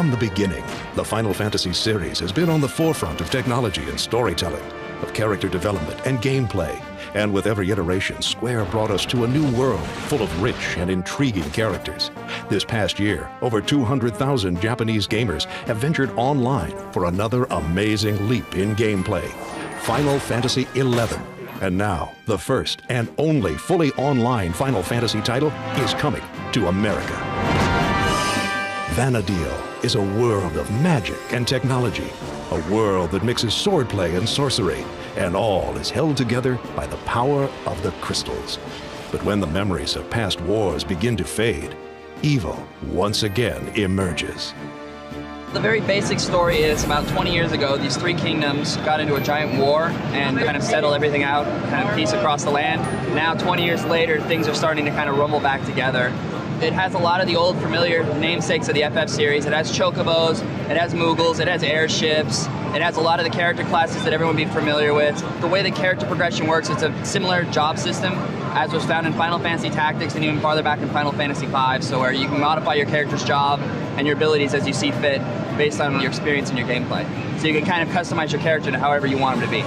From the beginning, the Final Fantasy series has been on the forefront of technology and storytelling, of character development and gameplay. And with every iteration, Square brought us to a new world full of rich and intriguing characters. This past year, over 200,000 Japanese gamers have ventured online for another amazing leap in gameplay. Final Fantasy XI. And now, the first and only fully online Final Fantasy title is coming to America. Vana'diel is a world of magic and technology, a world that mixes swordplay and sorcery, and all is held together by the power of the crystals. But when the memories of past wars begin to fade, evil once again emerges. The very basic story is about 20 years ago, these three kingdoms got into a giant war and kind of settled everything out, kind of peace across the land. Now, 20 years later, things are starting to kind of rumble back together. It has a lot of the old familiar namesakes of the FF series. It has chocobos, it has Moogles, it has airships, it has a lot of the character classes that everyone would be familiar with. The way the character progression works, it's a similar job system as was found in Final Fantasy Tactics and even farther back in Final Fantasy V, so where you can modify your character's job and your abilities as you see fit based on your experience and your gameplay. So you can kind of customize your character to however you want him to be.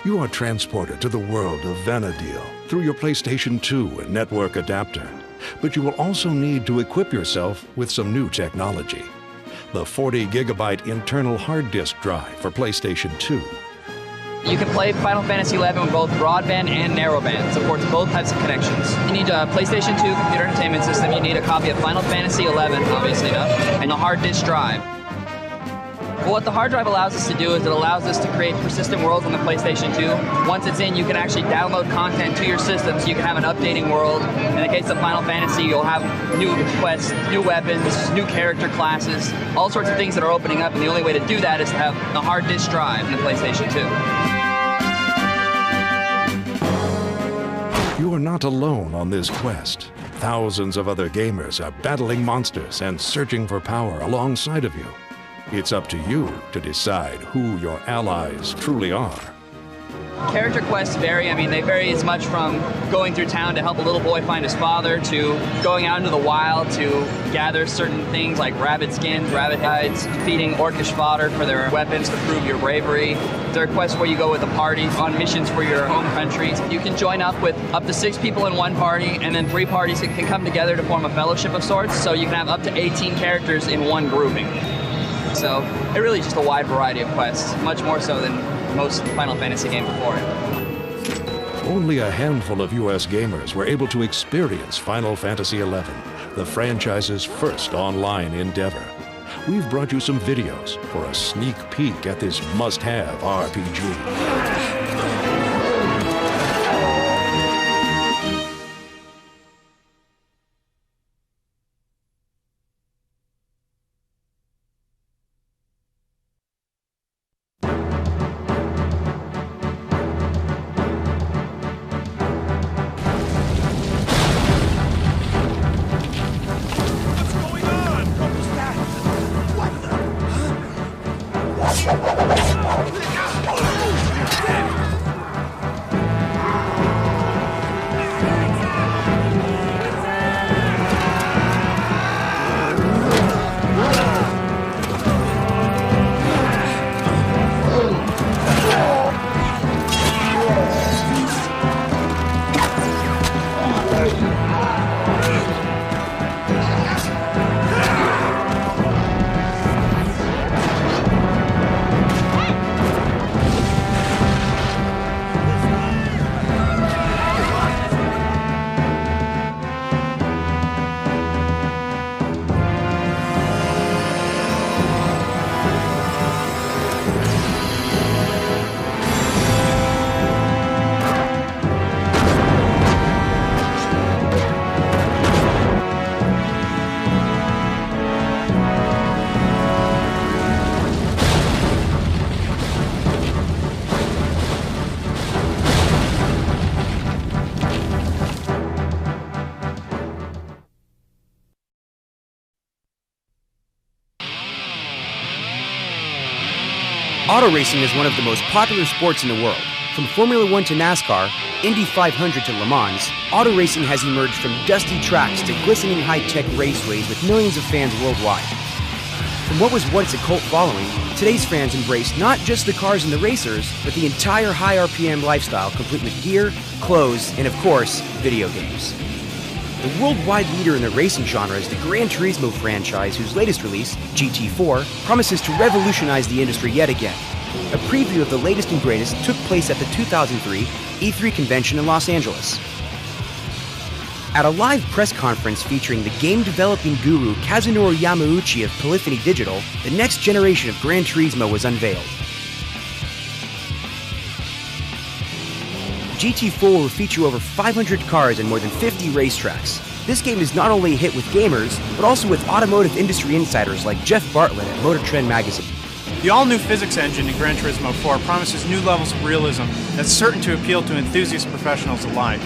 You are transported to the world of Vana'diel through your PlayStation 2 and network adapter. But you will also need to equip yourself with some new technology. The 40-gigabyte internal hard disk drive for PlayStation 2. You can play Final Fantasy XI with both broadband and narrowband. It supports both types of connections. You need a PlayStation 2 computer entertainment system. You need a copy of Final Fantasy XI, obviously enough, and a hard disk drive. Well, what the hard drive allows us to do is it allows us to create persistent worlds on the PlayStation 2. Once it's in, you can actually download content to your system so you can have an updating world. In the case of Final Fantasy, you'll have new quests, new weapons, new character classes, all sorts of things that are opening up, and the only way to do that is to have a hard disk drive in the PlayStation 2. You are not alone on this quest. Thousands of other gamers are battling monsters and searching for power alongside of you. It's up to you to decide who your allies truly are. Character quests vary. I mean, they vary as much from going through town to help a little boy find his father, to going out into the wild to gather certain things like rabbit skins, rabbit hides, defeating orcish fodder for their weapons to prove your bravery. There are quests where you go with a party on missions for your home countries. You can join up with up to 6 people in one party, and then 3 parties can come together to form a fellowship of sorts, so you can have up to 18 characters in one grouping. So it really is just a wide variety of quests, much more so than most Final Fantasy games before it. Only a handful of US gamers were able to experience Final Fantasy XI, the franchise's first online endeavor. We've brought you some videos for a sneak peek at this must-have RPG. Auto racing is one of the most popular sports in the world. From Formula One to NASCAR, Indy 500 to Le Mans, auto racing has emerged from dusty tracks to glistening high-tech raceways with millions of fans worldwide. From what was once a cult following, today's fans embrace not just the cars and the racers, but the entire high RPM lifestyle, complete with gear, clothes, and of course, video games. The worldwide leader in the racing genre is the Gran Turismo franchise, whose latest release, GT4, promises to revolutionize the industry yet again. A preview of the latest and greatest took place at the 2003 E3 convention in Los Angeles. At a live press conference featuring the game developing guru Kazunori Yamauchi of Polyphony Digital, the next generation of Gran Turismo was unveiled. GT4 will feature over 500 cars and more than 50 racetracks. This game is not only a hit with gamers, but also with automotive industry insiders like Jeff Bartlett at Motor Trend magazine. The all-new physics engine in Gran Turismo 4 promises new levels of realism that's certain to appeal to enthusiast professionals alike.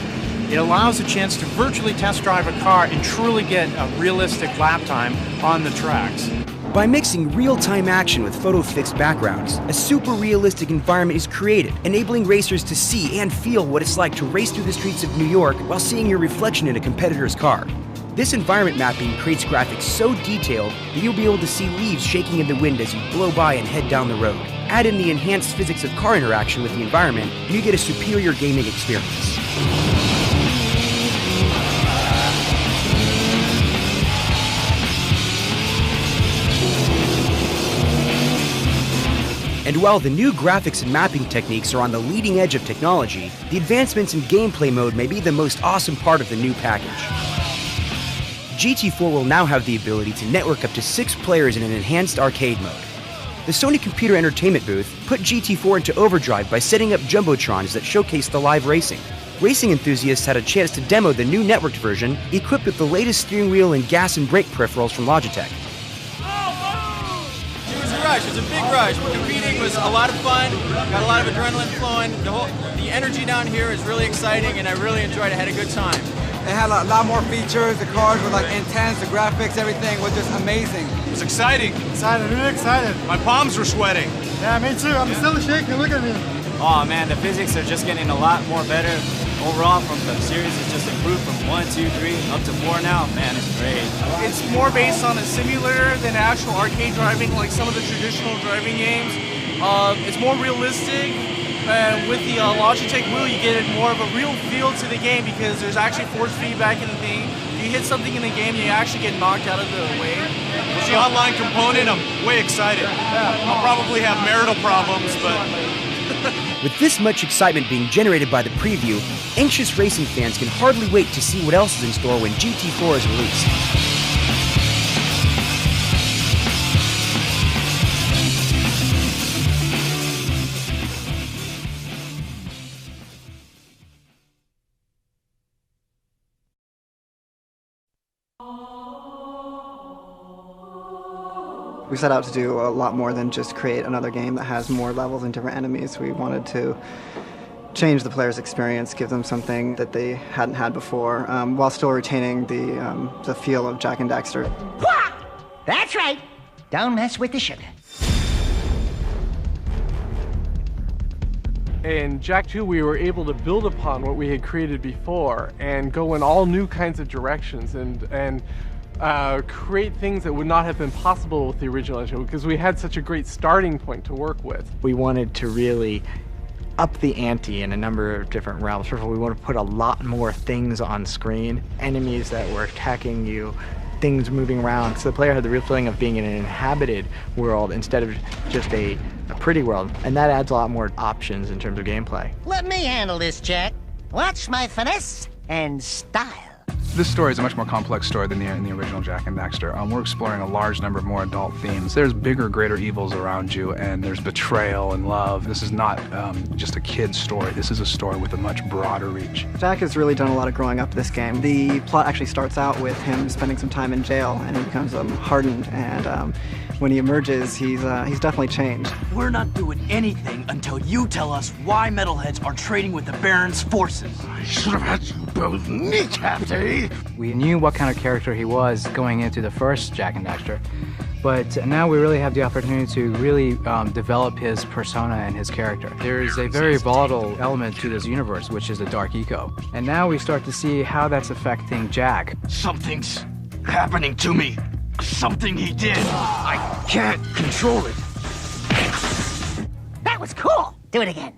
It allows a chance to virtually test drive a car and truly get a realistic lap time on the tracks. By mixing real-time action with photo-fixed backgrounds, a super realistic environment is created, enabling racers to see and feel what it's like to race through the streets of New York while seeing your reflection in a competitor's car. This environment mapping creates graphics so detailed that you'll be able to see leaves shaking in the wind as you blow by and head down the road. Add in the enhanced physics of car interaction with the environment, and you get a superior gaming experience. And while the new graphics and mapping techniques are on the leading edge of technology, the advancements in gameplay mode may be the most awesome part of the new package. GT4 will now have the ability to network up to 6 players in an enhanced arcade mode. The Sony Computer Entertainment booth put GT4 into overdrive by setting up jumbotrons that showcase the live racing. Racing enthusiasts had a chance to demo the new networked version, equipped with the latest steering wheel and gas and brake peripherals from Logitech. Rush. It was a big rush. Competing was a lot of fun, got a lot of adrenaline flowing. The energy down here is really exciting, and I really enjoyed it. I had a good time. It had a lot more features. The cars were like intense. The graphics, everything was just amazing. It was exciting. Excited, really excited. My palms were sweating. Yeah, me too. I'm still shaking. Look at me. Oh man, the physics are just getting a lot more better. Overall, from the series, it's just improved from 1, 2, 3, up to 4 now. Man, it's great. It's more based on a simulator than actual arcade driving, like some of the traditional driving games. It's more realistic, and with the Logitech wheel, you get more of a real feel to the game because there's actually force feedback in the thing. If you hit something in the game, you actually get knocked out of the way. With the online component, I'm way excited. I'll probably have marital problems, but... With this much excitement being generated by the preview, anxious racing fans can hardly wait to see what else is in store when GT4 is released. We set out to do a lot more than just create another game that has more levels and different enemies. We wanted to change the player's experience, give them something that they hadn't had before, while still retaining the feel of Jak and Daxter. That's right. Don't mess with the sugar. In Jak 2, we were able to build upon what we had created before and go in all new kinds of directions and create things that would not have been possible with the original engine because we had such a great starting point to work with. We wanted to really up the ante in a number of different realms. First of all, we want to put a lot more things on screen, enemies that were attacking you, things moving around, so the player had the real feeling of being in an inhabited world instead of just a pretty world, and that adds a lot more options in terms of gameplay. Let me handle this, Jak. Watch my finesse and style. This story is a much more complex story than in the original Jak and Daxter. We're exploring a large number of more adult themes. There's bigger, greater evils around you, and there's betrayal and love. This is not just a kid's story. This is a story with a much broader reach. Jak has really done a lot of growing up this game. The plot actually starts out with him spending some time in jail, and he becomes hardened, and when he emerges, he's definitely changed. We're not doing anything until you tell us why metalheads are trading with the Baron's forces. I should have had you both kneecapped, eh? We knew what kind of character he was going into the first Jak and Daxter, But now we really have the opportunity to really develop his persona and his character. There's a very volatile element to this universe, which is the dark eco. And now we start to see how that's affecting Jack. Something's happening to me. Something he did. I can't control it. That was cool. Do it again.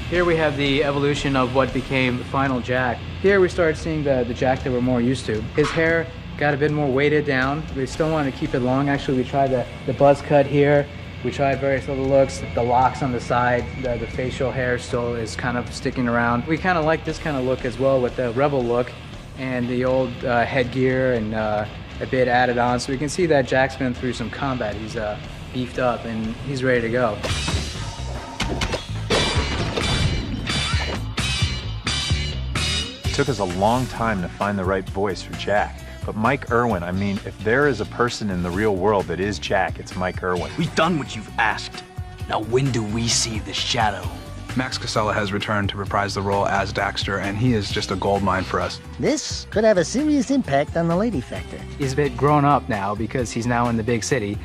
Here we have the evolution of what became the final Jack. Here we start seeing the Jack that we're more used to. His hair got a bit more weighted down. We still want to keep it long. Actually, we tried the buzz cut here. We tried various other looks. The locks on the side, the facial hair still is kind of sticking around. We kind of like this kind of look as well with the rebel look and the old headgear and a bit added on. So we can see that Jack's been through some combat. He's beefed up and he's ready to go. It took us a long time to find the right voice for Jack. But Mike Irwin, I mean, if there is a person in the real world that is Jack, it's Mike Irwin. We've done what you've asked. Now when do we see the shadow? Max Casella has returned to reprise the role as Daxter, and he is just a goldmine for us. This could have a serious impact on the lady factor. He's a bit grown up now because he's now in the big city,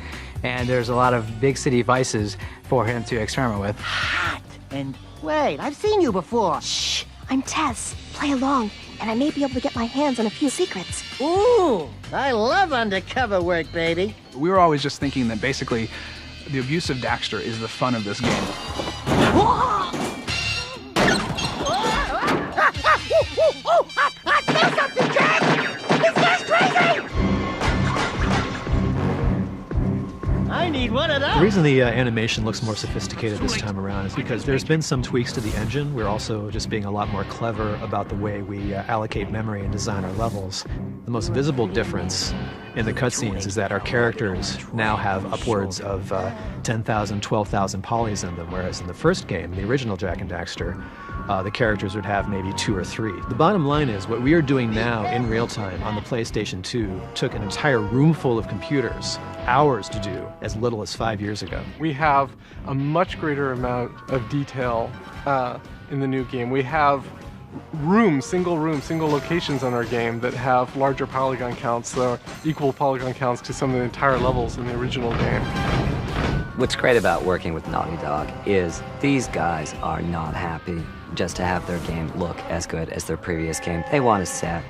and there's a lot of big city vices for him to experiment with. Hot. And wait, I've seen you before. Shh, I'm Tess. Play along, and I may be able to get my hands on a few secrets. Ooh, I love undercover work, baby. We were always just thinking that basically the abuse of Daxter is the fun of this game. I feel something, Jack! This guy's crazy! I need one of those! The reason the animation looks more sophisticated this time around is because there's been some tweaks to the engine. We're also just being a lot more clever about the way we allocate memory and design our levels. The most visible difference in the cutscenes is that our characters now have upwards of 10,000, 12,000 polys in them, whereas in the first game, the original Jak and Daxter, the characters would have maybe 2 or 3. The bottom line is what we are doing now in real time on the PlayStation 2 took an entire room full of computers, hours to do, as little as 5 years ago. We have a much greater amount of detail in the new game. We have single locations on our game that have larger polygon counts, so equal polygon counts to some of the entire levels in the original game. What's great about working with Naughty Dog is these guys are not happy just to have their game look as good as their previous game. They want to set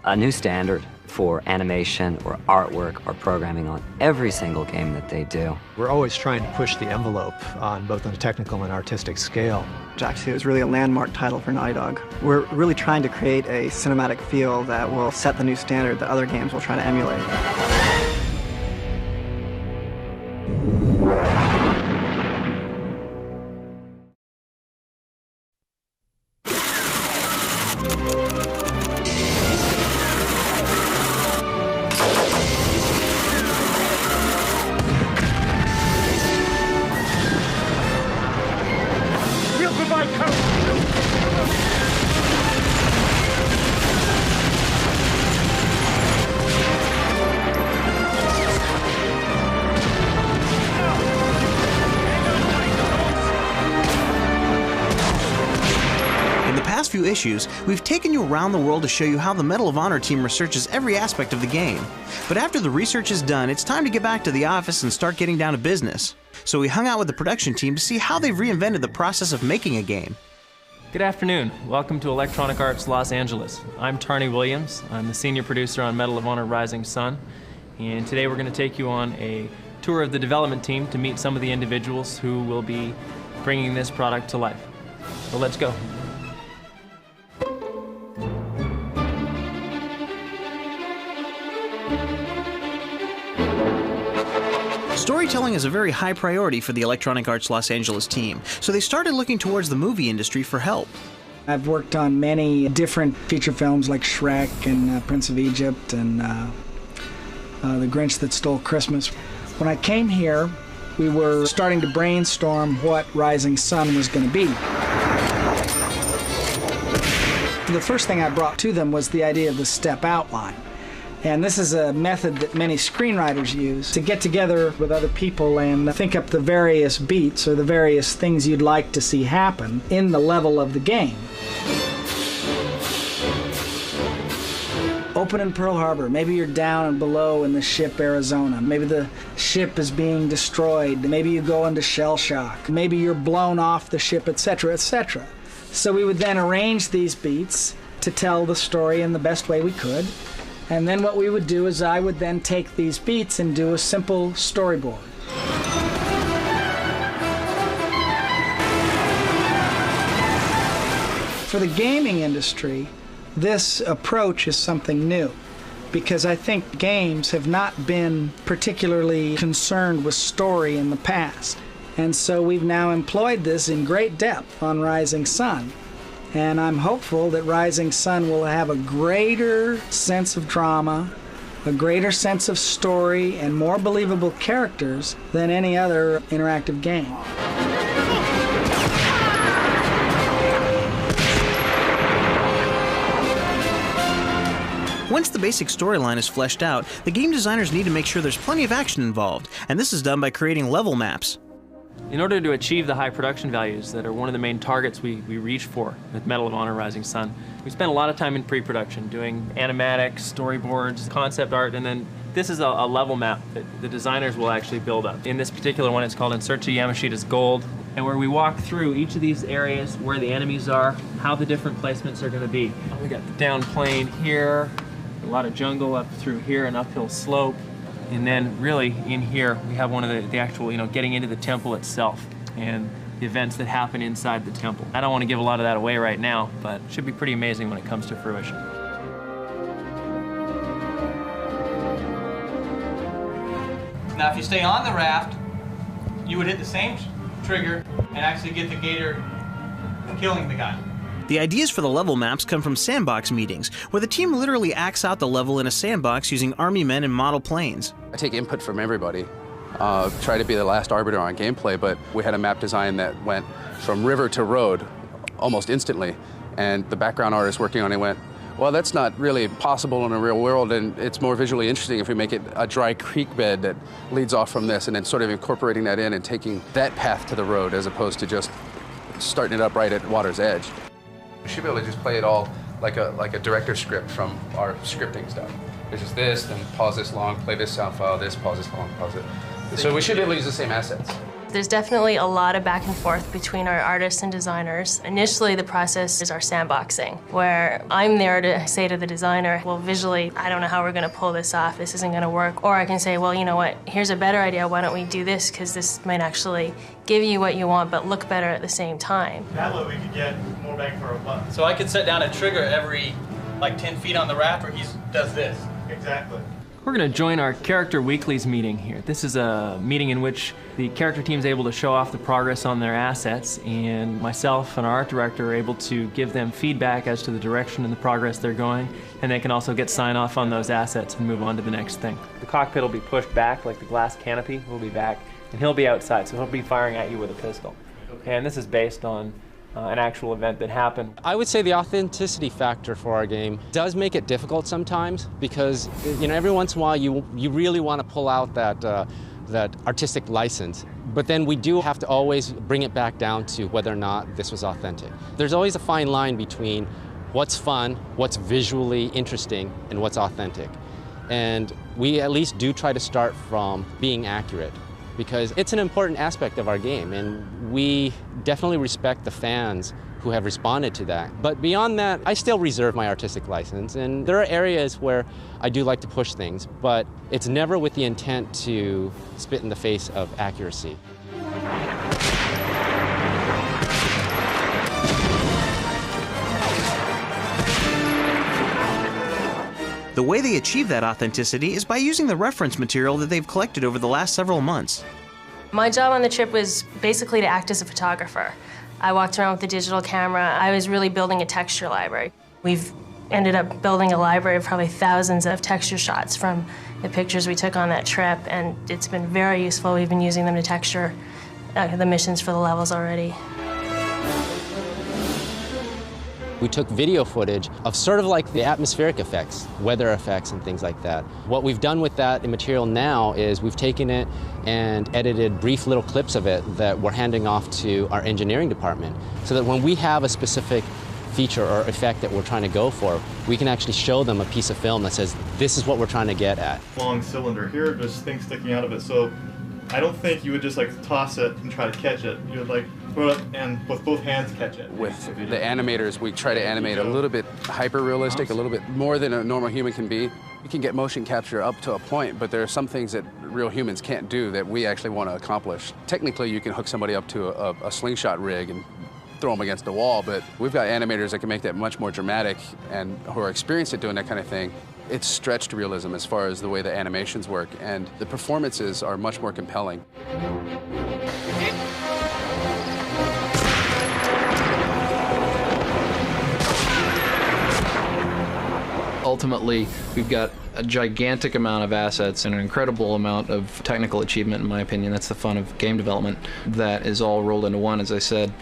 a new standard for animation or artwork or programming on every single game that they do. We're always trying to push the envelope on both on a technical and artistic scale. Jak 2 is really a landmark title for Naughty Dog. We're really trying to create a cinematic feel that will set the new standard that other games will try to emulate. Few issues, we've taken you around the world to show you how the Medal of Honor team researches every aspect of the game. But after the research is done, it's time to get back to the office and start getting down to business. So we hung out with the production team to see how they've reinvented the process of making a game. Good afternoon. Welcome to Electronic Arts Los Angeles. I'm Tarney Williams. I'm the senior producer on Medal of Honor Rising Sun. And today we're going to take you on a tour of the development team to meet some of the individuals who will be bringing this product to life. So let's go. Storytelling is a very high priority for the Electronic Arts Los Angeles team, so they started looking towards the movie industry for help. I've worked on many different feature films like Shrek and Prince of Egypt and The Grinch That Stole Christmas. When I came here, we were starting to brainstorm what Rising Sun was going to be. The first thing I brought to them was the idea of the step outline. And this is a method that many screenwriters use to get together with other people and think up the various beats or the various things you'd like to see happen in the level of the game. opening Pearl Harbor. Maybe you're down and below in the ship Arizona. Maybe the ship is being destroyed. Maybe you go into shell shock. Maybe you're blown off the ship, etc., etc. So we would then arrange these beats to tell the story in the best way we could. And then what we would do is I would then take these beats and do a simple storyboard. For the gaming industry, this approach is something new, because I think games have not been particularly concerned with story in the past. And so we've now employed this in great depth on Rising Sun. And I'm hopeful that Rising Sun will have a greater sense of drama, a greater sense of story, and more believable characters than any other interactive game. Once the basic storyline is fleshed out, the game designers need to make sure there's plenty of action involved, and this is done by creating level maps. In order to achieve the high production values that are one of the main targets we reach for with Medal of Honor Rising Sun, we spent a lot of time in pre-production doing animatics, storyboards, concept art, and then this is a level map that the designers will actually build up. In this particular one, it's called In Search of Yamashita's Gold, and where we walk through each of these areas, where the enemies are, how the different placements are going to be. We got the down plane here, a lot of jungle up through here, an uphill slope. And then really in here, we have one of the actual, getting into the temple itself and the events that happen inside the temple. I don't want to give a lot of that away right now, but it should be pretty amazing when it comes to fruition. Now, if you stay on the raft, you would hit the same trigger and actually get the gator killing the guy. The ideas for the level maps come from sandbox meetings, where the team literally acts out the level in a sandbox using army men and model planes. I take input from everybody, try to be the last arbiter on gameplay, but we had a map design that went from river to road almost instantly, and the background artist working on it went, well, that's not really possible in the real world, and it's more visually interesting if we make it a dry creek bed that leads off from this, and then sort of incorporating that in and taking that path to the road as opposed to just starting it up right at water's edge. We should be able to just play it all like a director script from our scripting stuff. It's just this, then pause this long, play this sound file, this, pause this long, pause it. So we should be able to use the same assets. There's definitely a lot of back and forth between our artists and designers. Initially, the process is our sandboxing, where I'm there to say to the designer, well, visually, I don't know how we're going to pull this off. This isn't going to work. Or I can say, well, you know what? Here's a better idea. Why don't we do this? Because this might actually give you what you want, but look better at the same time. That way we could get more bang for our buck. So I could set down a trigger every, 10 feet on the raft where he does this. Exactly. We're going to join our Character Weeklies meeting here. This is a meeting in which the character team is able to show off the progress on their assets, and myself and our art director are able to give them feedback as to the direction and the progress they're going, and they can also get sign-off on those assets and move on to the next thing. The cockpit will be pushed back, like the glass canopy will be back, and he'll be outside, so he'll be firing at you with a pistol. And this is based on an actual event that happened. I would say the authenticity factor for our game does make it difficult sometimes, because every once in a while you really want to pull out that artistic license, but then we do have to always bring it back down to whether or not this was authentic. There's always a fine line between what's fun, what's visually interesting, and what's authentic. And we at least do try to start from being accurate, because it's an important aspect of our game, and we definitely respect the fans who have responded to that. But beyond that, I still reserve my artistic license, and there are areas where I do like to push things, but it's never with the intent to spit in the face of accuracy. The way they achieve that authenticity is by using the reference material that they've collected over the last several months. My job on the trip was basically to act as a photographer. I walked around with a digital camera. I was really building a texture library. We've ended up building a library of probably thousands of texture shots from the pictures we took on that trip, and it's been very useful. We've been using them to texture the missions for the levels already. We took video footage of sort of like the atmospheric effects, weather effects and things like that. What we've done with that material now is we've taken it and edited brief little clips of it that we're handing off to our engineering department, so that when we have a specific feature or effect that we're trying to go for, we can actually show them a piece of film that says, this is what we're trying to get at. Long cylinder here, there's things sticking out of it, so I don't think you would just like toss it and try to catch it. You would like put it and with both hands catch it. With the animators, we try to animate a little bit hyper-realistic, a little bit more than a normal human can be. You can get motion capture up to a point, but there are some things that real humans can't do that we actually want to accomplish. Technically, you can hook somebody up to a slingshot rig and throw them against the wall, but we've got animators that can make that much more dramatic and who are experienced at doing that kind of thing. It's stretched realism as far as the way the animations work, and the performances are much more compelling. Ultimately, we've got a gigantic amount of assets and an incredible amount of technical achievement, in my opinion. That's the fun of game development. That is all rolled into one, as I said.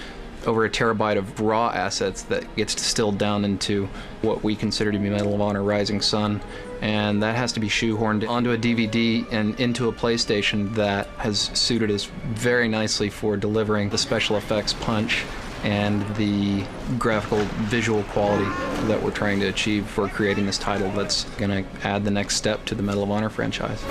Over a terabyte of raw assets that gets distilled down into what we consider to be Medal of Honor Rising Sun, and that has to be shoehorned onto a DVD and into a PlayStation that has suited us very nicely for delivering the special effects punch and the graphical visual quality that we're trying to achieve for creating this title that's going to add the next step to the Medal of Honor franchise.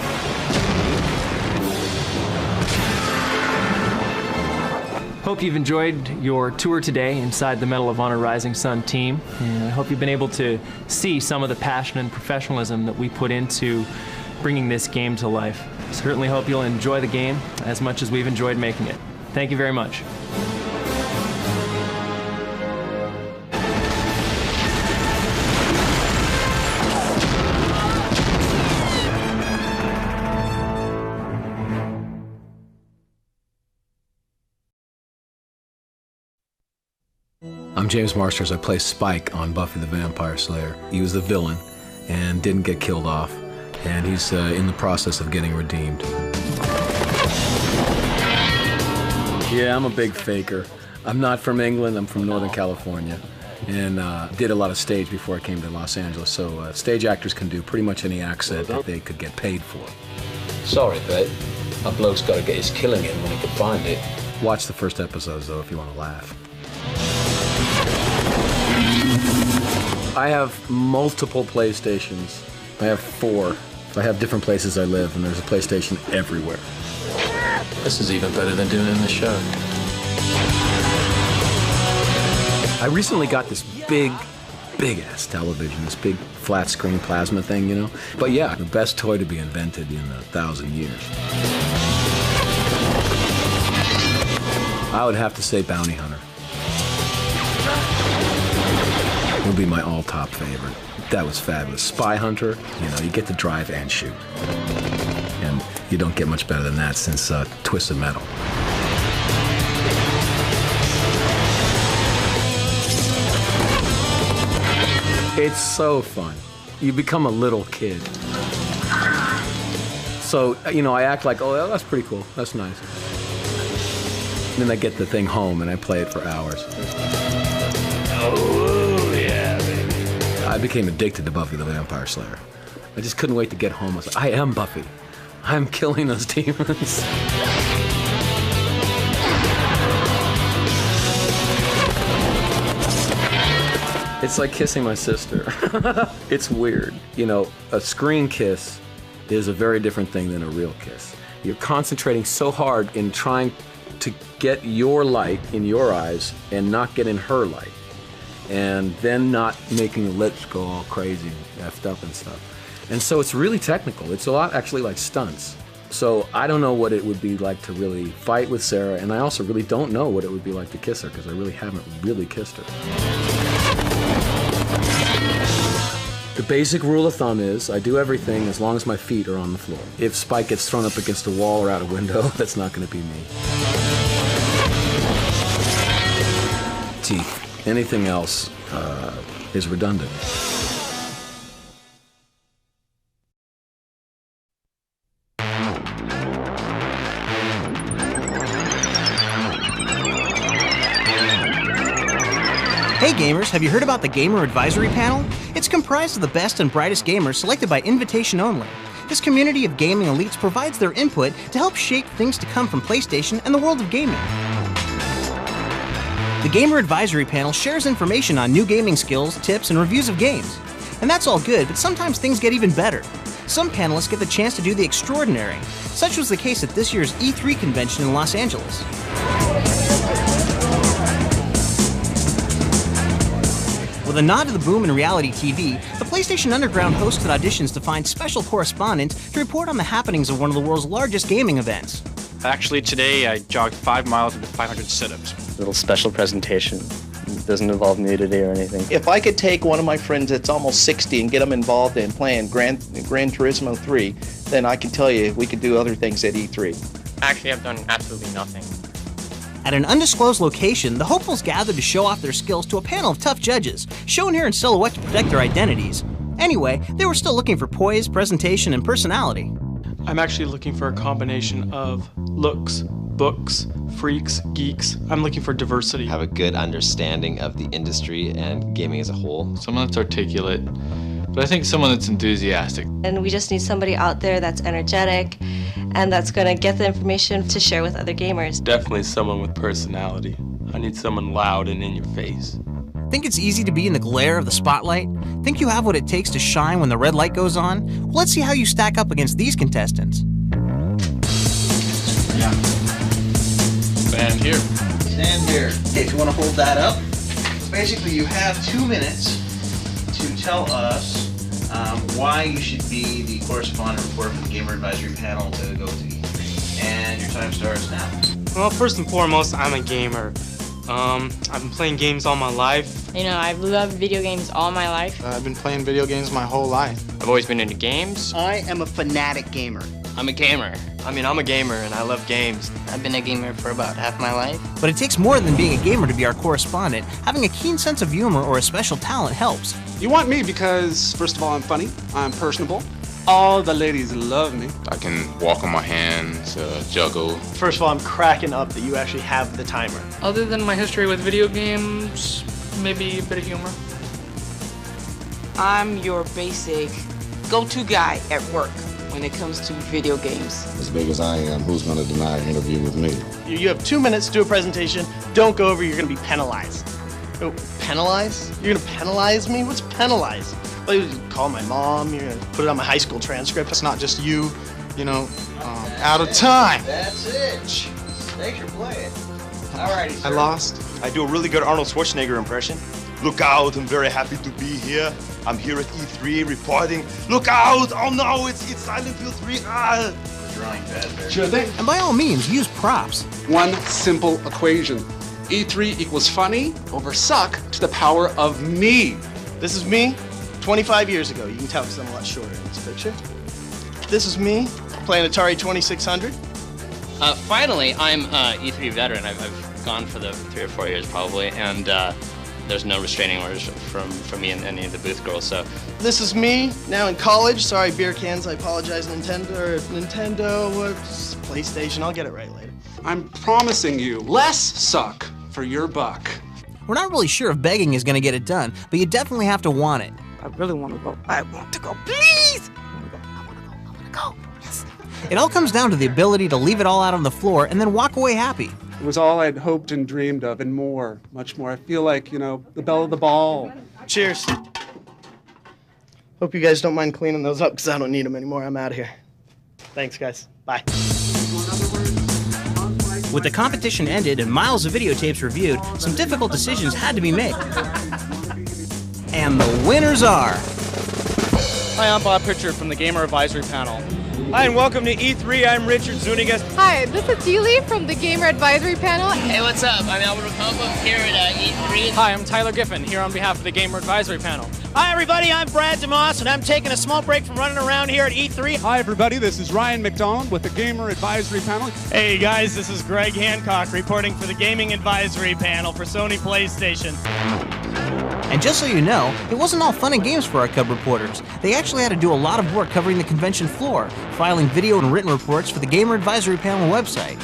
Hope you've enjoyed your tour today inside the Medal of Honor Rising Sun team, and I hope you've been able to see some of the passion and professionalism that we put into bringing this game to life. Certainly hope you'll enjoy the game as much as we've enjoyed making it. Thank you very much. I'm James Marsters. I play Spike on Buffy the Vampire Slayer. He was the villain and didn't get killed off, and he's in the process of getting redeemed. Yeah, I'm a big faker. I'm not from England, I'm from Northern California, and did a lot of stage before I came to Los Angeles, so stage actors can do pretty much any accent that they could get paid for. Sorry, babe. A bloke's got to get his killing in when he can find it. Watch the first episodes, though, if you want to laugh. I have multiple PlayStations. I have 4. I have different places I live, and there's a PlayStation everywhere. This is even better than doing it in the show. I recently got this big-ass television, this big flat-screen plasma thing, you know? But yeah, the best toy to be invented in 1,000 years. I would have to say Bounty Hunter. Would be my all-top favorite. That was fabulous. Spy Hunter, you know, you get to drive and shoot. And you don't get much better than that since Twisted Metal. It's so fun. You become a little kid. So, you know, I act like, oh, that's pretty cool. That's nice. And then I get the thing home and I play it for hours. Oh, yeah, baby. I became addicted to Buffy the Vampire Slayer. I just couldn't wait to get home. I was like, I am Buffy. I'm killing those demons. It's like kissing my sister. It's weird. You know, a screen kiss is a very different thing than a real kiss. You're concentrating so hard in trying to get your light in your eyes and not get in her light. And then not making the lips go all crazy and effed up and stuff. And so it's really technical. It's a lot actually like stunts. So I don't know what it would be like to really fight with Sarah, and I also really don't know what it would be like to kiss her, because I really haven't really kissed her. The basic rule of thumb is I do everything as long as my feet are on the floor. If Spike gets thrown up against a wall or out a window, that's not going to be me. Teeth. Anything else is redundant. Hey gamers, have you heard about the Gamer Advisory Panel? It's comprised of the best and brightest gamers selected by invitation only. This community of gaming elites provides their input to help shape things to come from PlayStation and the world of gaming. The Gamer Advisory Panel shares information on new gaming skills, tips, and reviews of games. And that's all good, but sometimes things get even better. Some panelists get the chance to do the extraordinary. Such was the case at this year's E3 convention in Los Angeles. With a nod to the boom in reality TV, the PlayStation Underground hosted auditions to find special correspondents to report on the happenings of one of the world's largest gaming events. Actually, today I jogged 5 miles and did 500 sit-ups. Little special presentation. It doesn't involve nudity or anything. If I could take one of my friends that's almost 60 and get them involved in playing Gran Turismo 3, then I can tell you we could do other things at E3. Actually, I've done absolutely nothing. At an undisclosed location, the hopefuls gathered to show off their skills to a panel of tough judges, shown here in silhouette to protect their identities. Anyway, they were still looking for poise, presentation, and personality. I'm actually looking for a combination of looks, books, freaks, geeks. I'm looking for diversity. Have a good understanding of the industry and gaming as a whole. Someone that's articulate, but I think someone that's enthusiastic. And we just need somebody out there that's energetic and that's going to get the information to share with other gamers. Definitely someone with personality. I need someone loud and in your face. Think it's easy to be in the glare of the spotlight? Think you have what it takes to shine when the red light goes on? Well, let's see how you stack up against these contestants. Yeah. Stand here. Stand here. Okay, if you want to hold that up. Basically, you have 2 minutes to tell us why you should be the correspondent reporter for the Gamer Advisory Panel to go to E3. And your time starts now. Well, first and foremost, I'm a gamer. I've been playing games all my life. You know, I've loved video games all my life. I've been playing video games my whole life. I've always been into games. I am a fanatic gamer. I'm a gamer. I mean, I'm a gamer and I love games. I've been a gamer for about half my life. But it takes more than being a gamer to be our correspondent. Having a keen sense of humor or a special talent helps. You want me because, first of all, I'm funny, I'm personable. All the ladies love me. I can walk on my hands, juggle. First of all, I'm cracking up that you actually have the timer. Other than my history with video games, maybe a bit of humor. I'm your basic go-to guy at work when it comes to video games. As big as I am, who's going to deny an interview with me? You have 2 minutes to do a presentation. Don't go over, you're going to be penalized. Oh, penalize? You're going to penalize me? What's penalize? Well, you call my mom, you're going to put it on my high school transcript. It's not just you, out of time. That's it. Thanks for playing. Alrighty, I lost. I do a really good Arnold Schwarzenegger impression. Look out, I'm very happy to be here. I'm here at E3 reporting. Look out! Oh no, it's Silent Hill 3. Ah! Drawing bad there. Sure thing. And by all means, use props. One simple equation. E3 equals funny over suck to the power of me. This is me 25 years ago. You can tell because I'm a lot shorter in this picture. This is me playing Atari 2600. Finally, I'm E3 veteran. I've gone for the 3 or 4 years probably, and there's no restraining orders from me and any of the booth girls. So this is me now in college. Sorry, beer cans. I apologize, Nintendo, PlayStation. I'll get it right later. I'm promising you less suck for your buck. We're not really sure if begging is going to get it done, but you definitely have to want it. I really want to go. I want to go, please! I want to go. Yes. It all comes down to the ability to leave it all out on the floor and then walk away happy. It was all I'd hoped and dreamed of and more, much more. I feel like, the belle of the ball. Cheers. Hope you guys don't mind cleaning those up because I don't need them anymore. I'm out of here. Thanks, guys. Bye. With the competition ended and miles of videotapes reviewed, some difficult decisions had to be made. And the winners are... Hi, I'm Bob Pritchard from the Gamer Advisory Panel. Hi, and welcome to E3. I'm Richard Zuniga. Hi, this is Julie from the Gamer Advisory Panel. Hey, what's up? I'm Albert Ocampo here at E3. Hi, I'm Tyler Giffen here on behalf of the Gamer Advisory Panel. Hi, everybody. I'm Brad DeMoss, and I'm taking a small break from running around here at E3. Hi, everybody. This is Ryan McDonald with the Gamer Advisory Panel. Hey, guys. This is Greg Hancock reporting for the Gaming Advisory Panel for Sony PlayStation. And just so you know, it wasn't all fun and games for our Cub reporters. They actually had to do a lot of work covering the convention floor, filing video and written reports for the Gamer Advisory Panel website.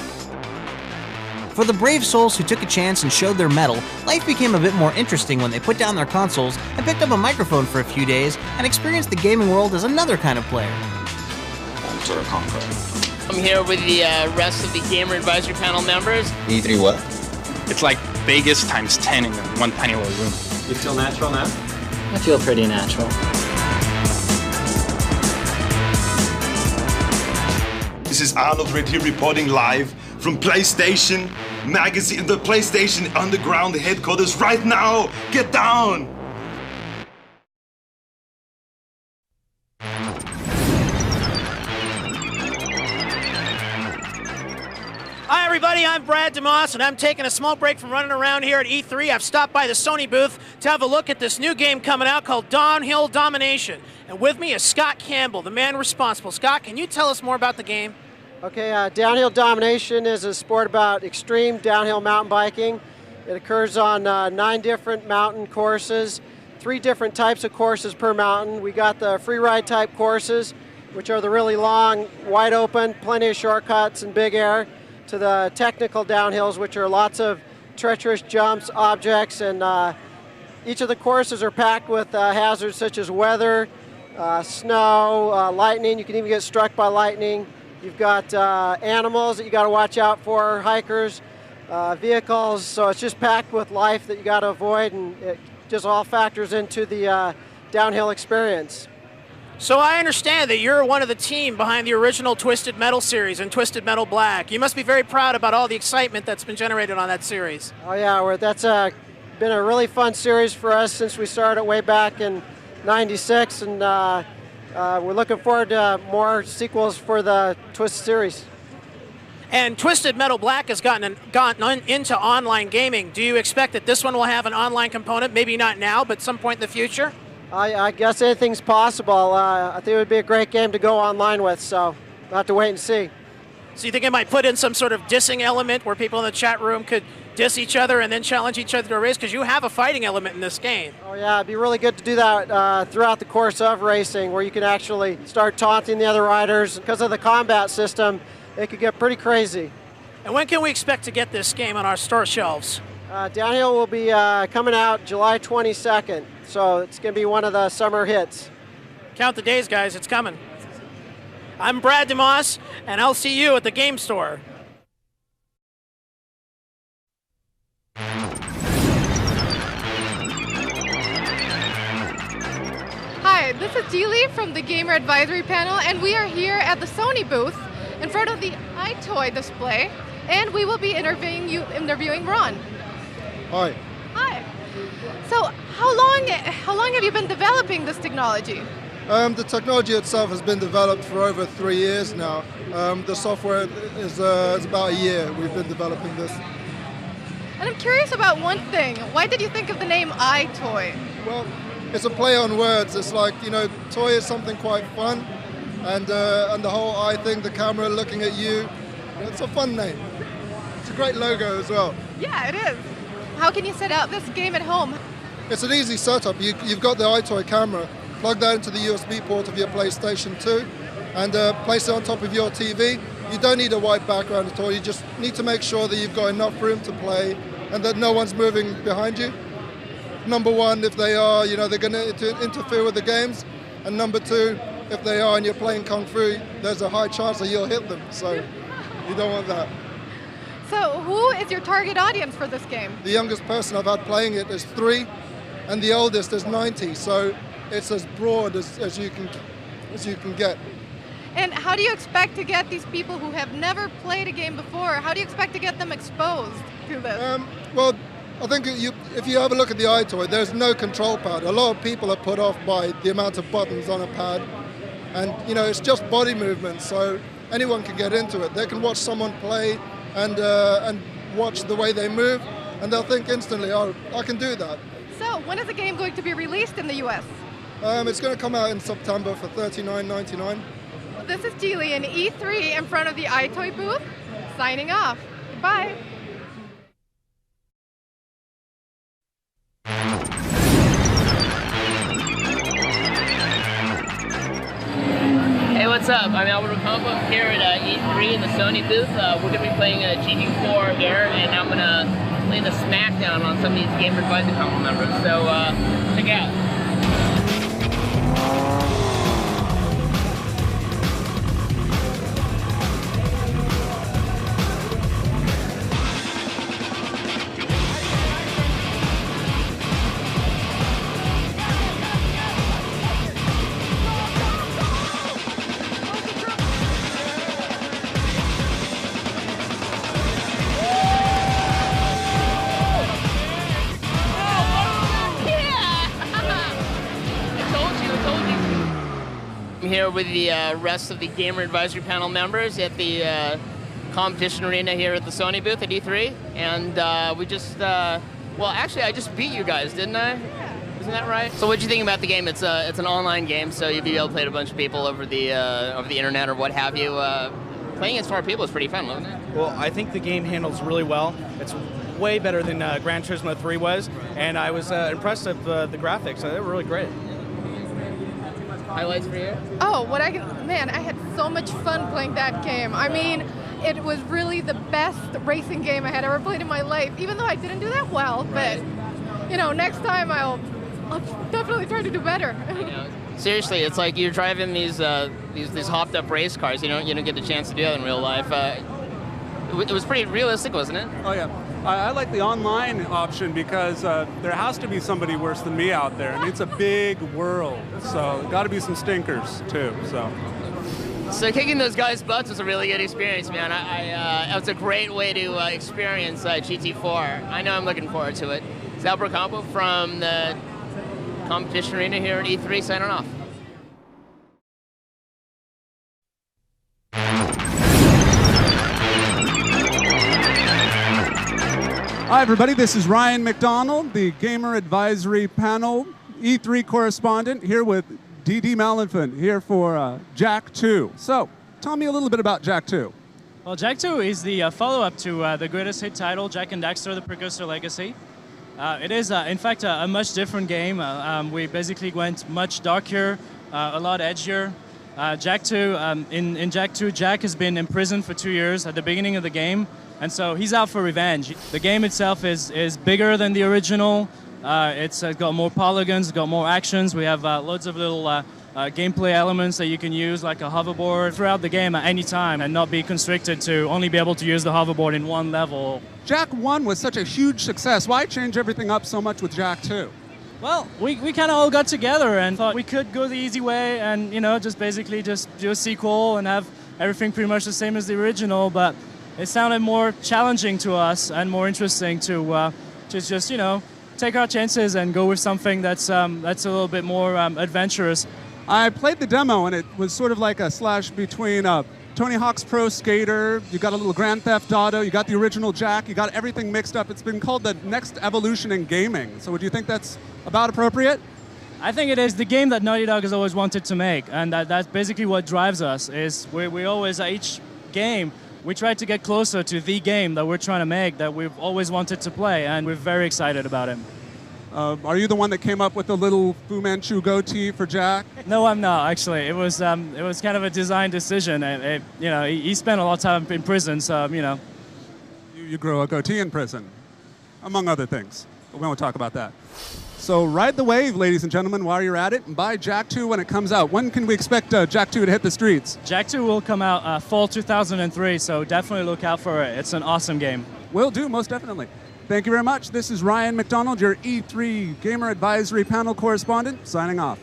For the brave souls who took a chance and showed their mettle, life became a bit more interesting when they put down their consoles and picked up a microphone for a few days and experienced the gaming world as another kind of player. I'm here with the rest of the Gamer Advisory Panel members. E3 what? It's like Vegas times 10 in one tiny little room. You feel natural now? I feel pretty natural. This is Arnold right here reporting live from PlayStation Magazine, the PlayStation Underground headquarters right now. Get down! Hi everybody, I'm Brad DeMoss, and I'm taking a small break from running around here at E3. I've stopped by the Sony booth to have a look at this new game coming out called Downhill Domination. And with me is Scott Campbell, the man responsible. Scott, can you tell us more about the game? Okay, Downhill Domination is a sport about extreme downhill mountain biking. It occurs on 9 different mountain courses, 3 different types of courses per mountain. We got the free ride type courses, which are the really long, wide open, plenty of shortcuts and big air, to the technical downhills, which are lots of treacherous jumps, objects, and each of the courses are packed with hazards such as weather, snow, lightning. You can even get struck by lightning. You've got animals that you got to watch out for, hikers, vehicles, so it's just packed with life that you got to avoid, and it just all factors into the downhill experience. So I understand that you're one of the team behind the original Twisted Metal series and Twisted Metal Black. You must be very proud about all the excitement that's been generated on that series. Oh yeah, that's been a really fun series for us since we started way back in '96, and we're looking forward to more sequels for the Twisted series. And Twisted Metal Black has gotten into online gaming. Do you expect that this one will have an online component? Maybe not now, but some point in the future? I guess anything's possible. I think it would be a great game to go online with, so we'll have to wait and see. So you think it might put in some sort of dissing element where people in the chat room could diss each other and then challenge each other to a race? Because you have a fighting element in this game. Oh yeah, it'd be really good to do that throughout the course of racing, where you can actually start taunting the other riders. Because of the combat system, it could get pretty crazy. And when can we expect to get this game on our store shelves? Downhill will be coming out July 22nd, so it's going to be one of the summer hits. Count the days, guys. It's coming. I'm Brad DeMoss, and I'll see you at the game store. Hi, this is Dealey from the Gamer Advisory Panel, and we are here at the Sony booth in front of the iToy display, and we will be interviewing Ron. Hi. Hi. So how long have you been developing this technology? The technology itself has been developed for over 3 years now. The software is about a year we've been developing this. And I'm curious about one thing. Why did you think of the name iToy? Well, it's a play on words. It's like, toy is something quite fun, and the whole eye thing, the camera looking at you, it's a fun name. It's a great logo as well. Yeah, it is. How can you set up this game at home? It's an easy setup. You've got the iToy camera, plug that into the USB port of your PlayStation 2, and place it on top of your TV. You don't need a white background at all. You just need to make sure that you've got enough room to play and that no one's moving behind you. Number one, if they are, they're going to interfere with the games. And number two, if they are and you're playing Kung Fu, there's a high chance that you'll hit them. So you don't want that. So who is your target audience for this game? The youngest person I've had playing it is 3, and the oldest is 90. So it's as broad as you can get. And how do you expect to get these people who have never played a game before, how do you expect to get them exposed to this? Well, I think if you have a look at the iToy, there's no control pad. A lot of people are put off by the amount of buttons on a pad. And, it's just body movement, so anyone can get into it. They can watch someone play and watch the way they move, and they'll think instantly, oh, I can do that. So, when is the game going to be released in the US? It's going to come out in September for $39.99. This is Dealey in E3 in front of the iToy booth, signing off. Goodbye. Hey, what's up? I'm Albert Ocampo here at E3 in the Sony booth. We're going to be playing GT4 here, and I'm going to lay the smackdown on some of these Gamer Advisory Panel members. So, check it out. here with the rest of the Gamer Advisory Panel members at the competition arena here at the Sony booth at E3, and we just, well, actually, I just beat you guys, didn't I? Yeah. Isn't that right? So what do you think about the game? It's an online game, so you'll be able to play with a bunch of people over the internet or what have you. Playing against 4 people is pretty fun, wasn't it? Well, I think the game handles really well. It's way better than Gran Turismo 3 was, and I was impressed with the graphics. They were really great. Highlights for you? Oh, man, I had so much fun playing that game. I mean, it was really the best racing game I had ever played in my life, even though I didn't do that well, but, you know, next time I'll definitely try to do better. Seriously, it's like you're driving these hopped up race cars. You don't get the chance to do that in real life. It was pretty realistic, wasn't it? Oh yeah, I like the online option because there has to be somebody worse than me out there, and it's a big world. So got to be some stinkers too. So kicking those guys' butts was a really good experience, man. It was a great way to experience GT4. I know I'm looking forward to it. It's Albert Campo from the competition arena here at E3 signing off. Hi everybody, this is Ryan McDonald, the Gamer Advisory Panel E3 correspondent, here with D.D. Malenfant, here for Jak 2. So, tell me a little bit about Jak 2. Well, Jak 2 is the follow-up to the greatest hit title, Jak and Daxter, The Precursor Legacy. It is, in fact, a much different game. We basically went much darker, a lot edgier. Jak 2, in Jak 2, Jak has been imprisoned for 2 years at the beginning of the game, and so he's out for revenge. The game itself is bigger than the original. It's got more polygons, got more actions. We have loads of little gameplay elements that you can use, like a hoverboard, throughout the game at any time and not be constricted to only be able to use the hoverboard in one level. Jak 1 was such a huge success. Why change everything up so much with Jak 2? Well, we kind of all got together and thought we could go the easy way and, you know, just basically just do a sequel and have everything pretty much the same as the original, but it sounded more challenging to us and more interesting to just, you know, take our chances and go with something that's a little bit more adventurous. I played the demo and it was sort of like a slash between Tony Hawk's Pro Skater, you got a little Grand Theft Auto, you got the original Jak, you got everything mixed up. It's been called the next evolution in gaming. So do you think that's about appropriate? I think it is the game that Naughty Dog has always wanted to make, and that's basically what drives us, is we always, at each game, we try to get closer to the game that we're trying to make, that we've always wanted to play, and we're very excited about it. Are you the one that came up with the little Fu Manchu goatee for Jak? No, I'm not, actually. It was kind of a design decision. You know, he spent a lot of time in prison, so, you know. You grow a goatee in prison, among other things. But we won't talk about that. So ride the wave, ladies and gentlemen, while you're at it, and buy Jak 2 when it comes out. When can we expect Jak 2 to hit the streets? Jak 2 will come out fall 2003, so definitely look out for it. It's an awesome game. Will do, most definitely. Thank you very much. This is Ryan McDonald, your E3 Gamer Advisory Panel correspondent, signing off.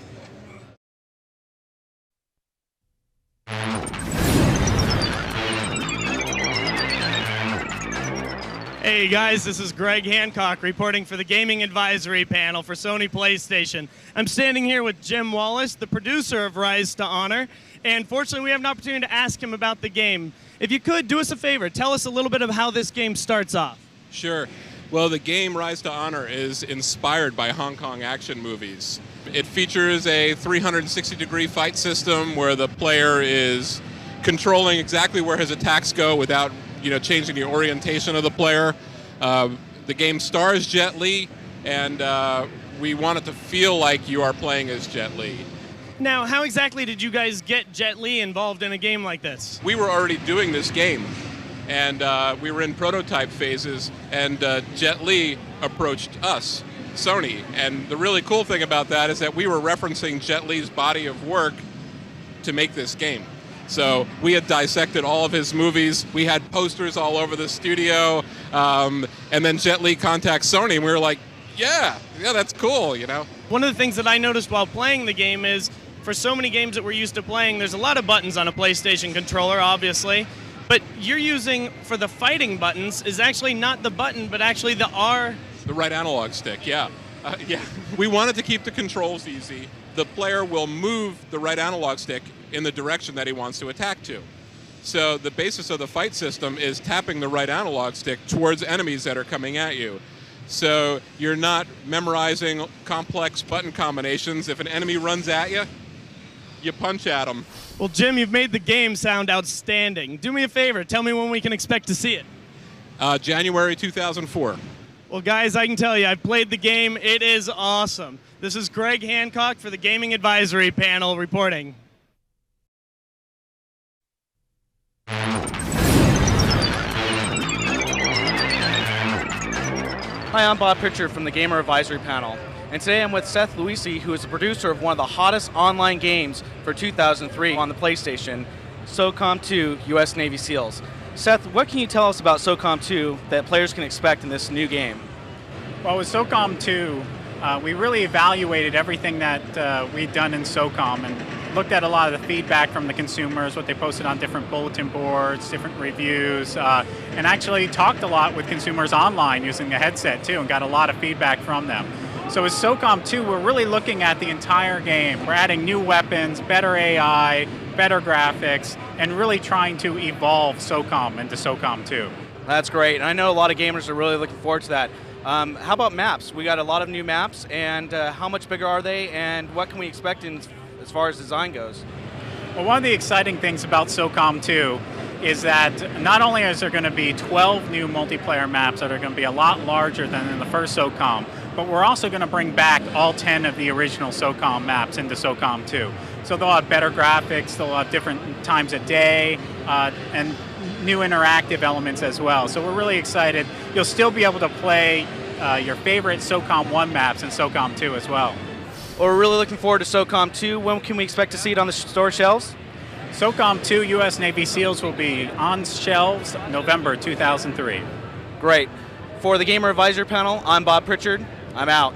Hey guys, this is Greg Hancock reporting for the Gaming Advisory Panel for Sony PlayStation. I'm standing here with Jim Wallace, the producer of Rise to Honor, and fortunately we have an opportunity to ask him about the game. If you could, do us a favor, tell us a little bit of how this game starts off. Sure. Well, the game Rise to Honor is inspired by Hong Kong action movies. It features a 360-degree fight system where the player is controlling exactly where his attacks go without, changing the orientation of the player. The game stars Jet Li, and we want it to feel like you are playing as Jet Li. Now, how exactly did you guys get Jet Li involved in a game like this? We were already doing this game, and we were in prototype phases, and Jet Li approached us, Sony. And the really cool thing about that is that we were referencing Jet Li's body of work to make this game. So we had dissected all of his movies. We had posters all over the studio. And then Jet Li contacts Sony, and we were like, yeah, that's cool, One of the things that I noticed while playing the game is, for so many games that we're used to playing, there's a lot of buttons on a PlayStation controller, obviously. But you're using, for the fighting buttons, is actually not the button, but actually the R. The right analog stick, yeah. Yeah, we wanted to keep the controls easy. The player will move the right analog stick in the direction that he wants to attack to. So the basis of the fight system is tapping the right analog stick towards enemies that are coming at you. So you're not memorizing complex button combinations. If an enemy runs at you, you punch at them. Well, Jim, you've made the game sound outstanding. Do me a favor, tell me when we can expect to see it. January 2004. Well, guys, I can tell you, I've played the game. It is awesome. This is Greg Hancock for the Gaming Advisory Panel reporting. Hi, I'm Bob Pritchard from the Gamer Advisory Panel, and today I'm with Seth Luisi, who is the producer of one of the hottest online games for 2003 on the PlayStation, SOCOM 2 U.S. Navy SEALs. Seth, what can you tell us about SOCOM 2 that players can expect in this new game? Well, with SOCOM 2, we really evaluated everything that we'd done in SOCOM and looked at a lot of the feedback from the consumers, what they posted on different bulletin boards, different reviews, and actually talked a lot with consumers online using the headset too and got a lot of feedback from them. So with SOCOM 2, we're really looking at the entire game. We're adding new weapons, better AI, better graphics, and really trying to evolve SOCOM into SOCOM 2. That's great, and I know a lot of gamers are really looking forward to that. How about maps? We got a lot of new maps, and how much bigger are they, and what can we expect as far as design goes? Well, one of the exciting things about SOCOM 2 is that not only is there going to be 12 new multiplayer maps that are going to be a lot larger than in the first SOCOM, but we're also going to bring back all 10 of the original SOCOM maps into SOCOM 2. So they'll have better graphics, they'll have different times of day, and new interactive elements as well. So we're really excited. You'll still be able to play your favorite SOCOM 1 maps in SOCOM 2 as well. Well, we're really looking forward to SOCOM 2. When can we expect to see it on the store shelves? SOCOM 2 U.S. Navy SEALs will be on shelves November 2003. Great. For the Gamer Advisory Panel, I'm Bob Pritchard. I'm out.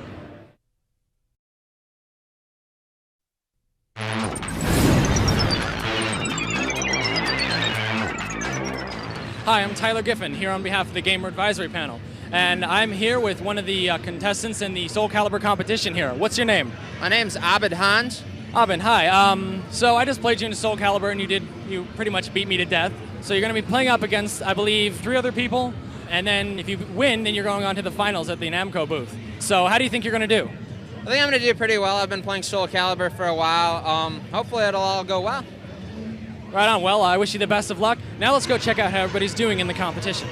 Hi, I'm Tyler Giffen, here on behalf of the Gamer Advisory Panel. And I'm here with one of the contestants in the Soul Calibur competition here. What's your name? My name's Abed Hans. Abed, hi. So I just played you in Soul Calibur and you pretty much beat me to death. So you're going to be playing up against, I believe, 3 other people. And then if you win, then you're going on to the finals at the Namco booth. So how do you think you're going to do? I think I'm going to do pretty well. I've been playing Soul Calibur for a while. Hopefully it'll all go well. Right on. Well, I wish you the best of luck. Now let's go check out how everybody's doing in the competition.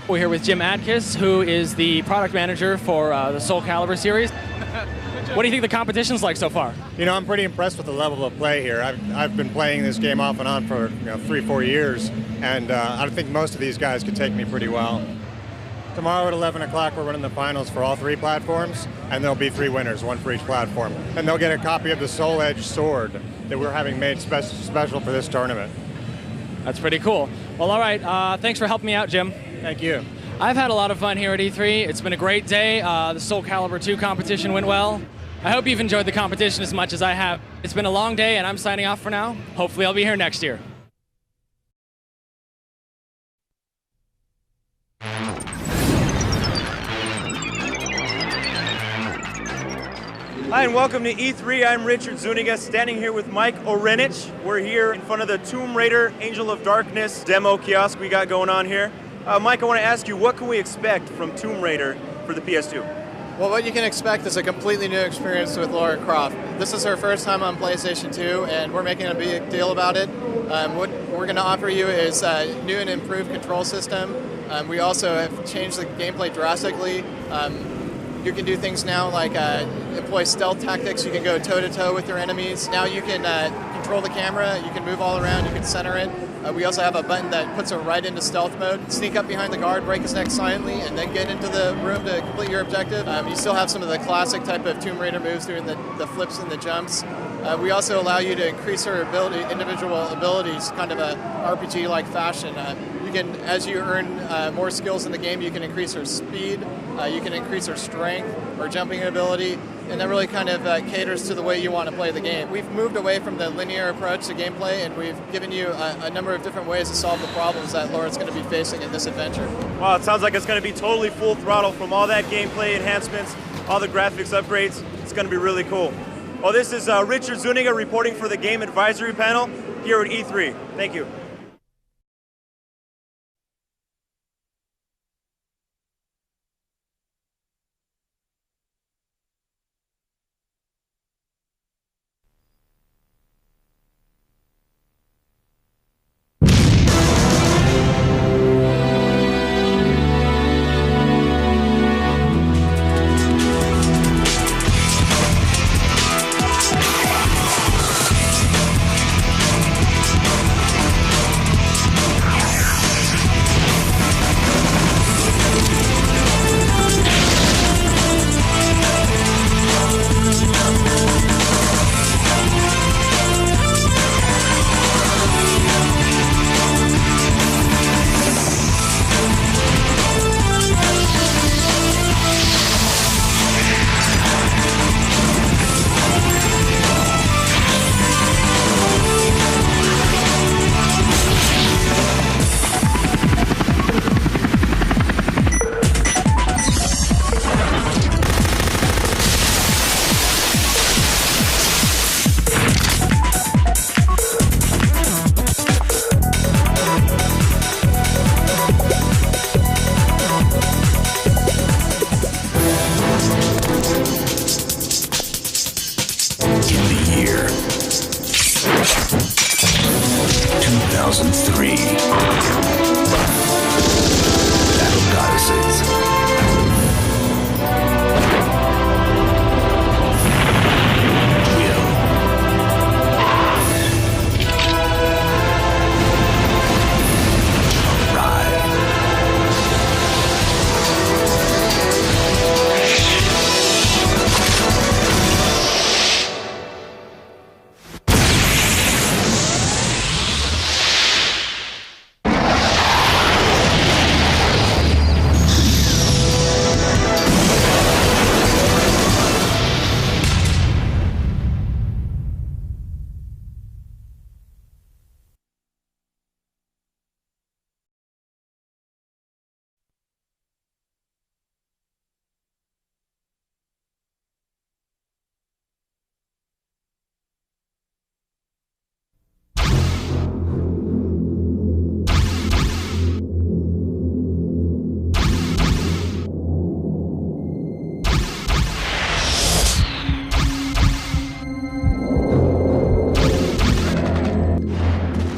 We're here with Jim Atkiss, who is the product manager for the Soul Calibur series. What do you think the competition's like so far? You know, I'm pretty impressed with the level of play here. I've been playing this game off and on for 3-4 years, and I think most of these guys could take me pretty well. Tomorrow at 11 o'clock, we're running the finals for all 3 platforms, and there'll be 3 winners, 1 for each platform. And they'll get a copy of the Soul Edge sword that we're having made special for this tournament. That's pretty cool. Well, all right. Thanks for helping me out, Jim. Thank you. I've had a lot of fun here at E3. It's been a great day. The Soul Calibur 2 competition went well. I hope you've enjoyed the competition as much as I have. It's been a long day, and I'm signing off for now. Hopefully I'll be here next year. Hi, and welcome to E3. I'm Richard Zuniga, standing here with Mike Orenich. We're here in front of the Tomb Raider Angel of Darkness demo kiosk we got going on here. Mike, I want to ask you, what can we expect from Tomb Raider for the PS2? Well, what you can expect is a completely new experience with Lara Croft. This is her first time on PlayStation 2, and we're making a big deal about it. What we're going to offer you is a new and improved control system. We also have changed the gameplay drastically. You can do things now like employ stealth tactics. You can go toe-to-toe with your enemies. Now you can control the camera. You can move all around. You can center it. We also have a button that puts it right into stealth mode. Sneak up behind the guard, break his neck silently, and then get into the room to complete your objective. You still have some of the classic type of Tomb Raider moves doing the flips and the jumps. We also allow you to increase her individual abilities, kind of a RPG-like fashion. You can, as you earn more skills in the game, you can increase her speed, you can increase her strength, her jumping ability. and that really kind of caters to the way you want to play the game. We've moved away from the linear approach to gameplay, and we've given you a number of different ways to solve the problems that Laura's going to be facing in this adventure. Wow, it sounds like it's going to be totally full throttle from all that gameplay enhancements, all the graphics upgrades. It's going to be really cool. Well, this is Richard Zuniga reporting for the Game Advisory Panel here at E3. Thank you.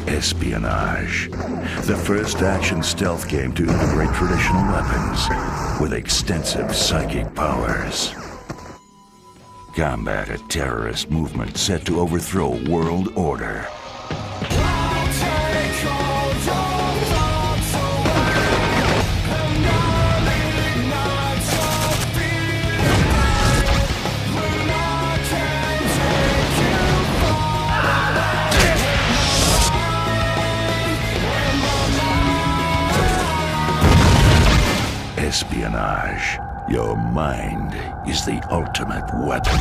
Espionage, the first action stealth game to integrate traditional weapons with extensive psychic powers. Combat a terrorist movement set to overthrow world order. Espionage. Your mind is the ultimate weapon.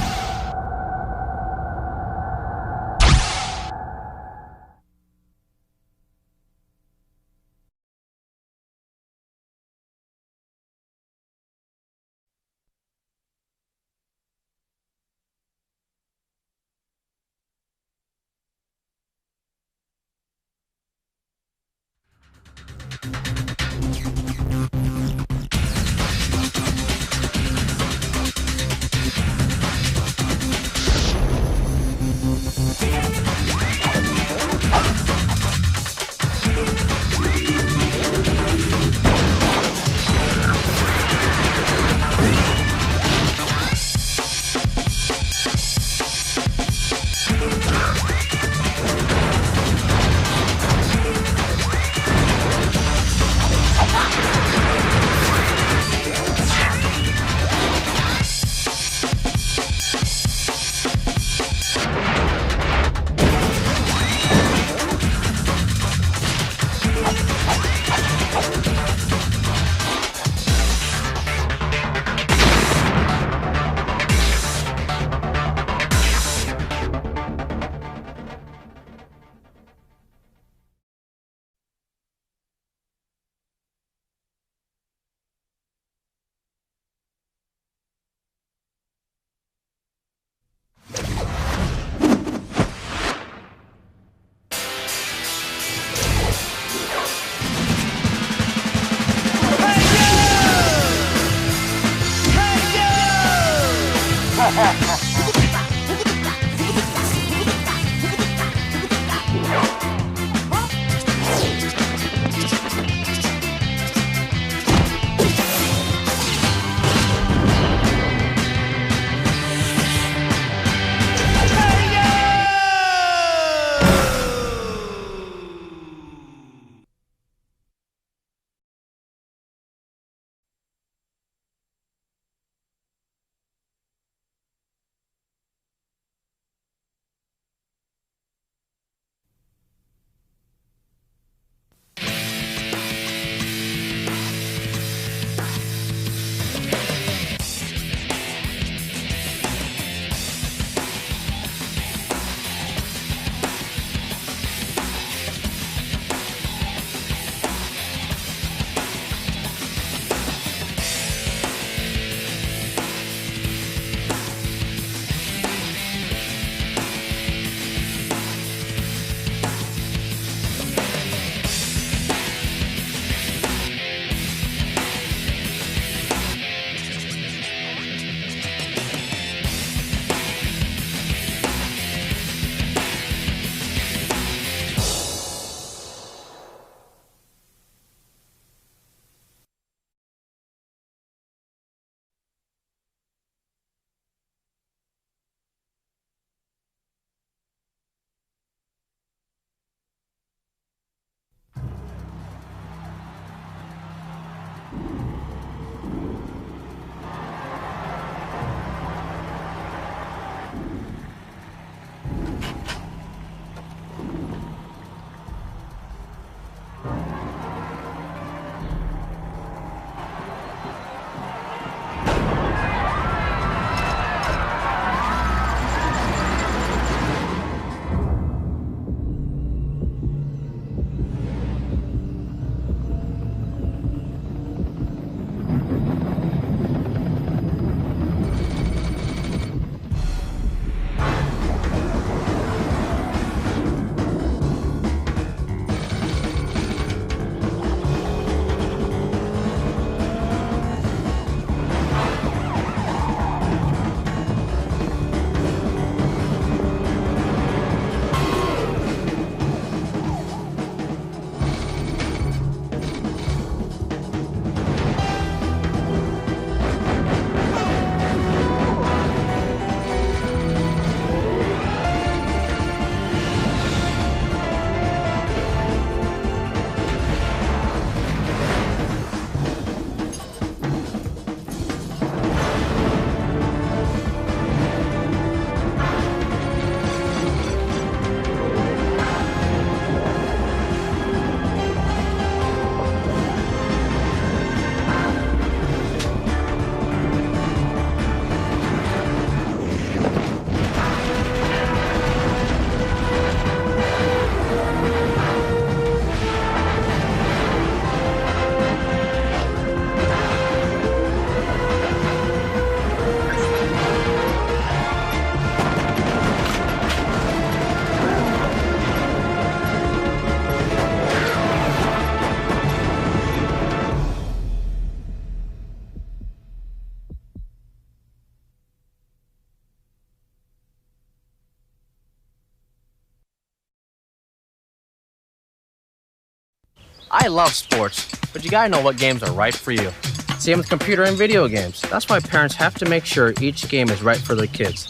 I love sports, but you gotta know what games are right for you. Same with computer and video games. That's why parents have to make sure each game is right for their kids.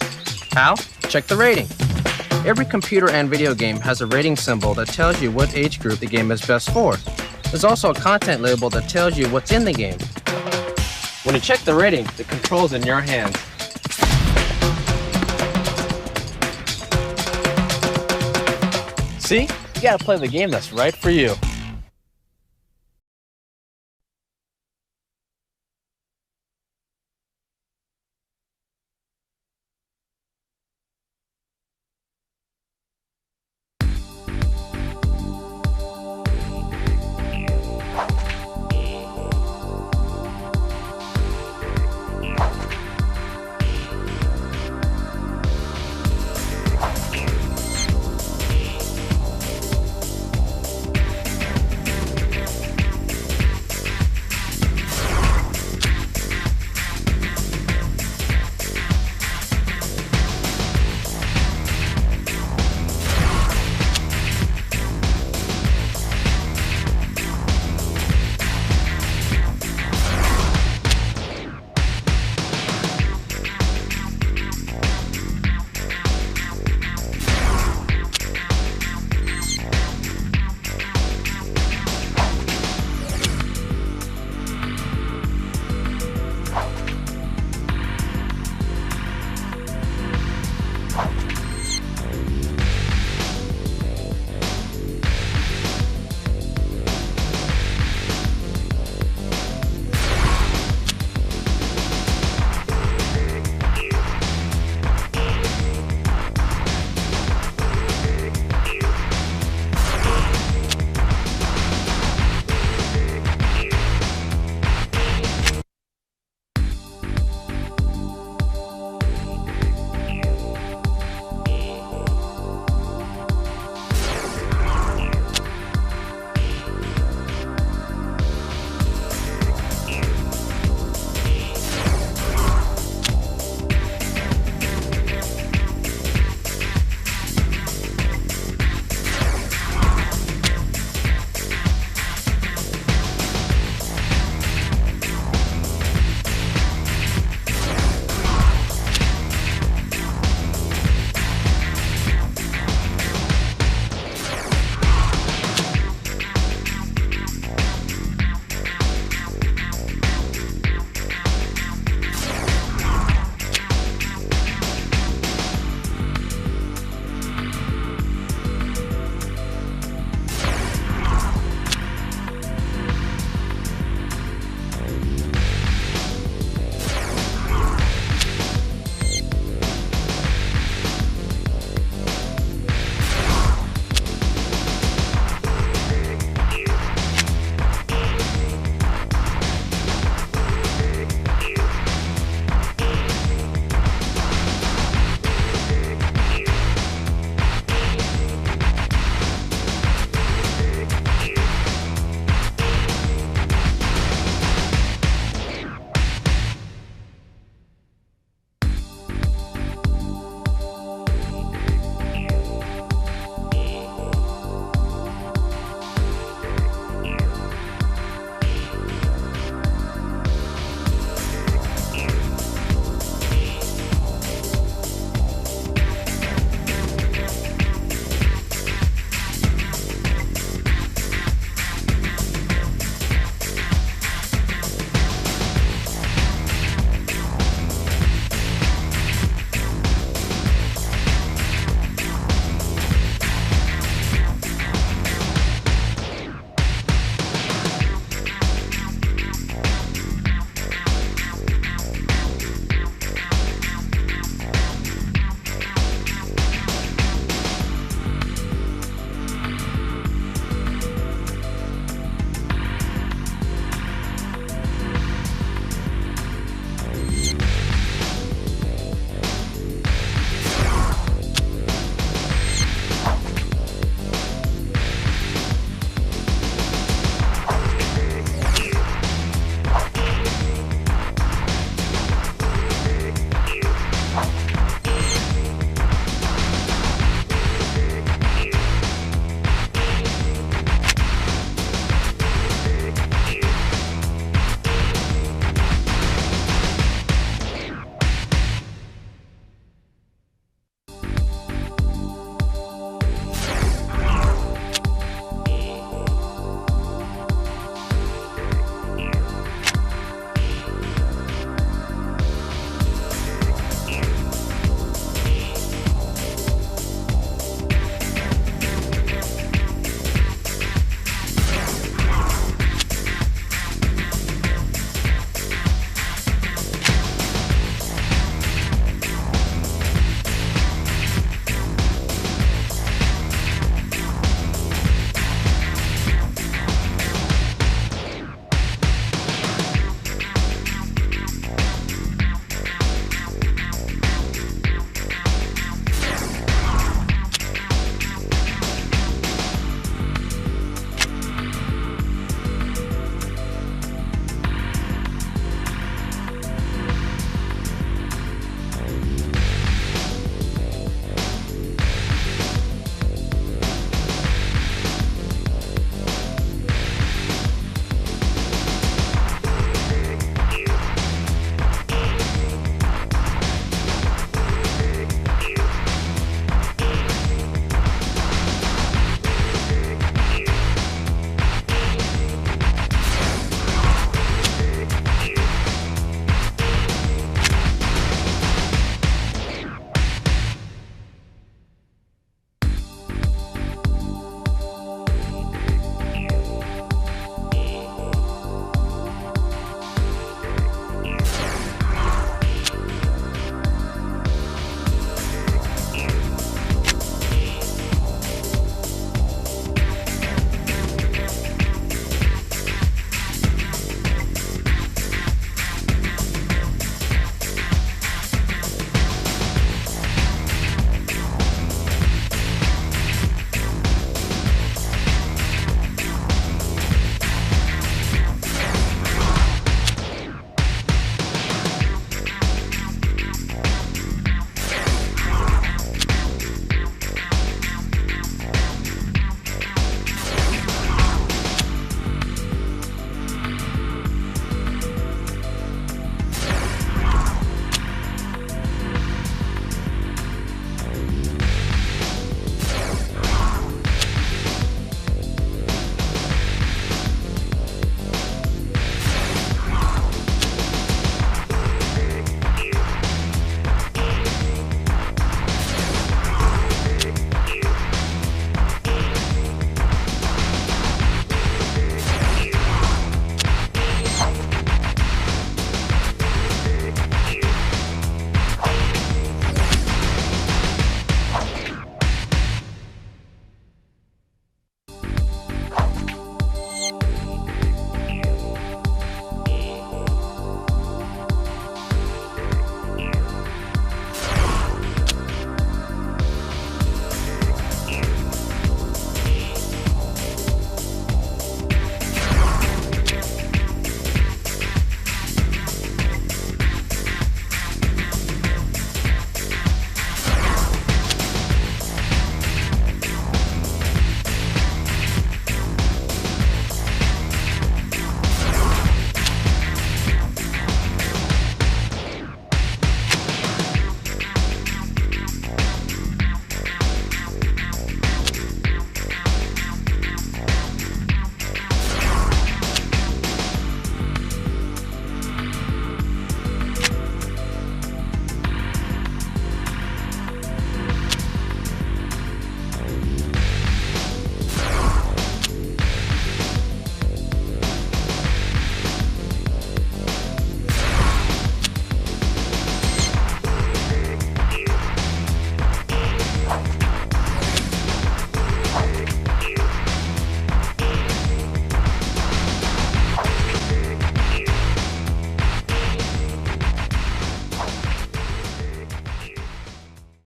How? Check the rating. Every computer and video game has a rating symbol that tells you what age group the game is best for. There's also a content label that tells you what's in the game. When you check the rating, the control's in your hands. See? You gotta play the game that's right for you.